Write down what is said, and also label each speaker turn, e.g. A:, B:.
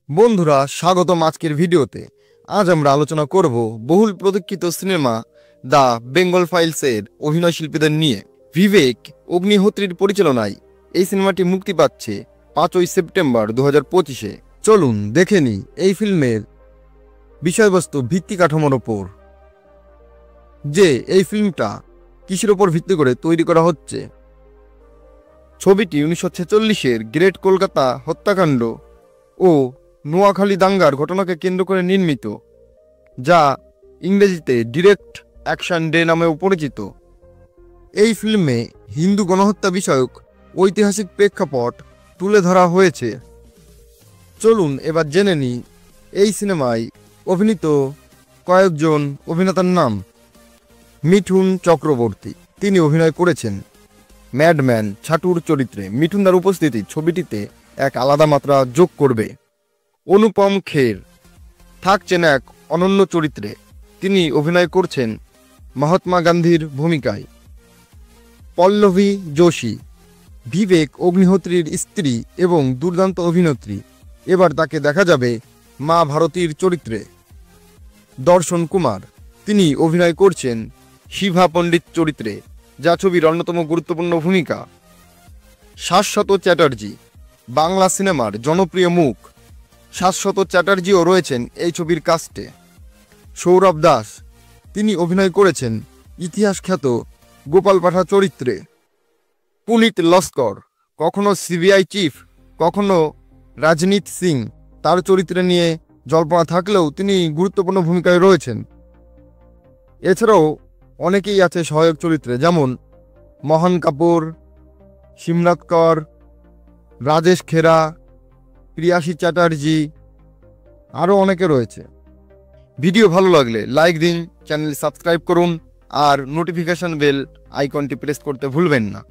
A: বন্ধুরা, স্বাগতম আজকের ভিডিওতে। আজ আমরা আলোচনা করব বহুল প্রতীক্ষিত সিনেমা দ্য বেঙ্গল ফাইলসের অভিনয় শিল্পীদের নিয়ে। বিবেক অগ্নিহোত্রীর পরিচালনায় এই সিনেমাটি মুক্তি পাচ্ছে 5ই সেপ্টেম্বর 2025-এ। চলুন দেখে নিই এই ফিল্মের বিষয়বস্তু ভিত্তি কাঠামোর ওপর, যে এই ফিল্মটা কিসের ওপর ভিত্তি করে তৈরি করা হচ্ছে। ছবিটি 1946-এর গ্রেট কলকাতা হত্যাকাণ্ড ও নোয়াখালী দাঙ্গার ঘটনাকে কেন্দ্র করে নির্মিত, যা ইংরেজিতে ডিরেক্ট অ্যাকশন ডে নামেও পরিচিত। এই ফিল্মে হিন্দু গণহত্যা বিষয়ক ঐতিহাসিক প্রেক্ষাপট তুলে ধরা হয়েছে। চলুন এবার জেনে নিই এই সিনেমায় অভিনীত কয়েকজন অভিনেতার নাম। মিঠুন চক্রবর্তী, তিনি অভিনয় করেছেন ম্যাডম্যান ছাটুর চরিত্রে। মিঠুনদার উপস্থিতি ছবিটিতে এক আলাদা মাত্রা যোগ করবে। অনুপম খের থাকছেন এক অনন্য চরিত্রে, তিনি অভিনয় করছেন মহাত্মা গান্ধীর ভূমিকায়। পল্লবী যোশী বিবেক অগ্নিহোত্রীর স্ত্রী এবং দুর্দান্ত অভিনেত্রী, এবার তাকে দেখা যাবে মা ভারতীর চরিত্রে। দর্শন কুমার, তিনি অভিনয় করছেন শিভা পণ্ডিত চরিত্রে, যা ছবির অন্যতম গুরুত্বপূর্ণ ভূমিকা। শাশ্বত চ্যাটার্জি বাংলা সিনেমার জনপ্রিয় মুখ। শাশ্বত চ্যাটার্জিও রয়েছেন এই ছবির কাস্টে। সৌরভ দাস, তিনি অভিনয় করেছেন ইতিহাস খ্যাত গোপাল পাঠা চরিত্রে। পুনিত লস্কর, কখনো সিবিআই চিফ, কখনো রাজনীত সিং, তার চরিত্রে নিয়ে জল্পনা থাকলেও তিনি গুরুত্বপূর্ণ ভূমিকায় রয়েছেন। এছাড়াও অনেকেই আছে সহায়ক চরিত্রে, যেমন মোহন কাপুর, সিমরাত কর, রাজেশ খেরা, প্রিয়াসী চ্যাটার্জি, আরও অনেকে রয়েছে। ভিডিও ভালো লাগলে লাইক দিন, চ্যানেল সাবস্ক্রাইব করুন আর নোটিফিকেশন বেল আইকনটি প্রেস করতে ভুলবেন না।